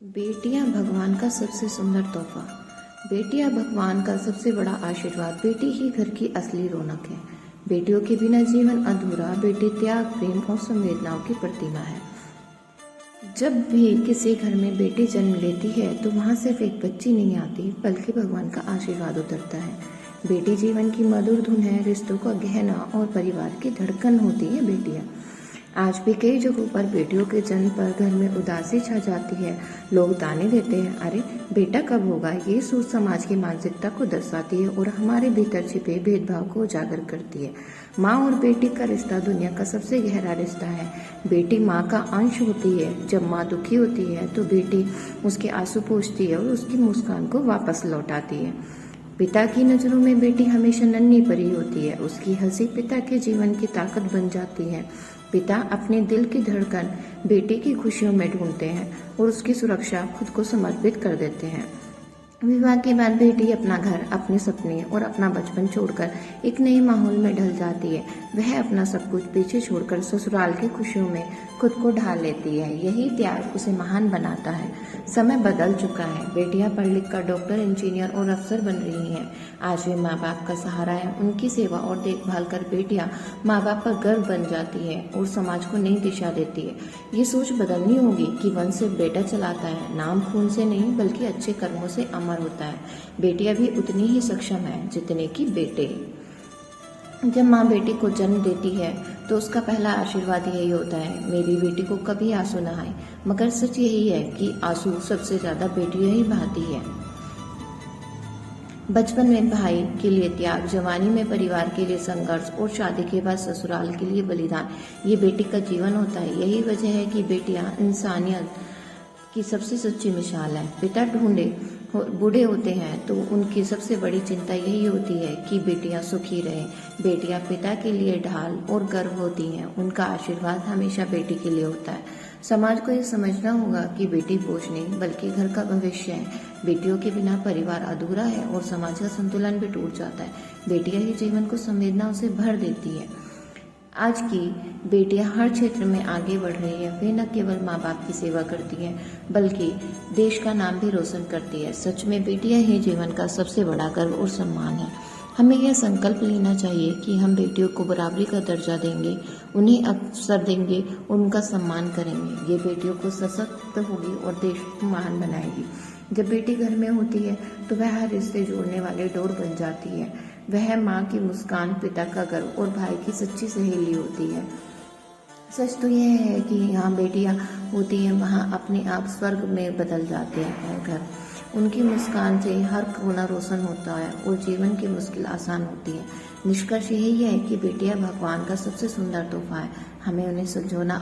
बेटियां भगवान का सबसे सुंदर तोहफा। बेटियां भगवान का सबसे बड़ा आशीर्वाद। बेटी ही घर की असली रौनक है। बेटियों के बिना जीवन अधूरा। बेटी त्याग, प्रेम और संवेदनाओं की प्रतिमा है। जब भी किसी घर में बेटी जन्म लेती है तो वहाँ सिर्फ एक बच्ची नहीं आती बल्कि भगवान का आशीर्वाद उतरता है। बेटी जीवन की मधुर धुन है, रिश्तों का गहना और परिवार की धड़कन होती है बेटियाँ। आज भी कई जगहों पर बेटियों के जन्म पर घर में उदासी छा जाती है। लोग ताने देते हैं, अरे बेटा कब होगा। ये सोच समाज की मानसिकता को दर्शाती है और हमारे भीतर छिपे भेदभाव को उजागर करती है। माँ और बेटी का रिश्ता दुनिया का सबसे गहरा रिश्ता है। बेटी माँ का अंश होती है। जब माँ दुखी होती है तो बेटी उसके आंसू पोंछती है और उसकी मुस्कान को वापस लौटाती है। पिता की नज़रों में बेटी हमेशा नन्ही परी होती है। उसकी हंसी पिता के जीवन की ताकत बन जाती है। पिता अपने दिल की धड़कन बेटी की खुशियों में ढूंढते हैं और उसकी सुरक्षा खुद को समर्पित कर देते हैं। विवाह के बाद बेटी अपना घर, अपने सपने और अपना बचपन छोड़कर एक नए माहौल में ढल जाती है। वह अपना सब कुछ पीछे छोड़कर ससुराल की खुशियों में खुद को ढाल लेती है। यही त्याग उसे महान बनाता है। समय बदल चुका है। बेटियां पढ़ लिख कर डॉक्टर, इंजीनियर और अफसर बन रही हैं। आज वे माँ बाप का सहारा है। उनकी सेवा और देखभाल कर बेटियां माँ बाप पर गर्व बन जाती है और समाज को नई दिशा देती है। ये सोच बदलनी होगी कि वंश सिर्फ बेटा चलाता है। नाम खून से नहीं बल्कि अच्छे कर्मों से अमर होता है। बेटियां भी उतनी ही सक्षम है जितने कि बेटे। जब माँ बेटी को जन्म देती है तो उसका पहला आशीर्वाद यही होता है, मेरी बेटी को कभी आंसू न आए। मगर सच यही है कि आंसू सबसे ज्यादा बेटियां ही बहाती है। बचपन में भाई के लिए त्याग, जवानी में परिवार के लिए संघर्ष और शादी के बाद ससुराल के लिए बलिदान, ये बेटी का जीवन होता है। यही वजह है कि बेटियां इंसानियत की सबसे सच्ची मिसाल है। पिता बूढ़े होते हैं तो उनकी सबसे बड़ी चिंता यही होती है कि बेटियां सुखी रहें। बेटियां पिता के लिए ढाल और गर्व होती हैं। उनका आशीर्वाद हमेशा बेटी के लिए होता है। समाज को ये समझना होगा कि बेटी बोझ नहीं बल्कि घर का भविष्य है। बेटियों के बिना परिवार अधूरा है और समाज का संतुलन भी टूट जाता है। बेटियां ही जीवन को संवेदनाओं से भर देती है। आज की बेटियां हर क्षेत्र में आगे बढ़ रही है। वे न केवल माँ बाप की सेवा करती हैं बल्कि देश का नाम भी रोशन करती है। सच में बेटियां ही जीवन का सबसे बड़ा गर्व और सम्मान है। हमें यह संकल्प लेना चाहिए कि हम बेटियों को बराबरी का दर्जा देंगे, उन्हें अवसर देंगे और उनका सम्मान करेंगे। ये बेटियों को सशक्त होगी और देश को महान बनाएगी। जब बेटी घर में होती है तो वह हर रिश्ते जोड़ने वाले डोर बन जाती है। वह माँ की मुस्कान, पिता का गर्व और भाई की सच्ची सहेली होती है। सच तो यह है कि यहाँ बेटियाँ होती हैं वहाँ अपने आप स्वर्ग में बदल जाते हैं घर। उनकी मुस्कान से हर कोना रोशन होता है और जीवन की मुश्किल आसान होती है। निष्कर्ष यही है कि बेटियाँ भगवान का सबसे सुंदर तोहफा है। हमें उन्हें संजोना,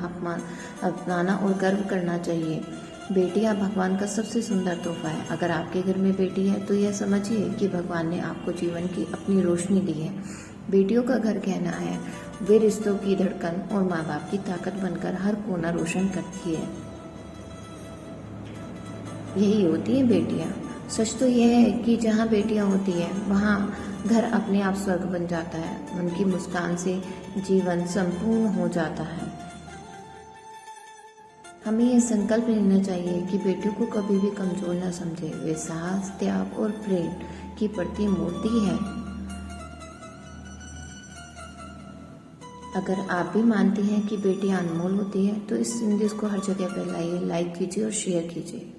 अपनाना और गर्व करना चाहिए। बेटियां भगवान का सबसे सुंदर तोहफा है। अगर आपके घर में बेटी है तो यह समझिए कि भगवान ने आपको जीवन की अपनी रोशनी दी है। बेटियों का घर कहना है, वे रिश्तों की धड़कन और माँ बाप की ताकत बनकर हर कोना रोशन करती है। यही होती है बेटियां। सच तो यह है कि जहाँ बेटियां होती हैं वहाँ घर अपने आप स्वर्ग बन जाता है। उनकी मुस्कान से जीवन संपूर्ण हो जाता है। हमें यह संकल्प लेना चाहिए कि बेटियों को कभी भी कमजोर न समझे। वे साहस, त्याग और प्रेम की प्रतिमूर्ति है। अगर आप भी मानते हैं कि बेटियां अनमोल होती है तो इस संदेश को हर जगह फैलाइए, लाइक कीजिए और शेयर कीजिए।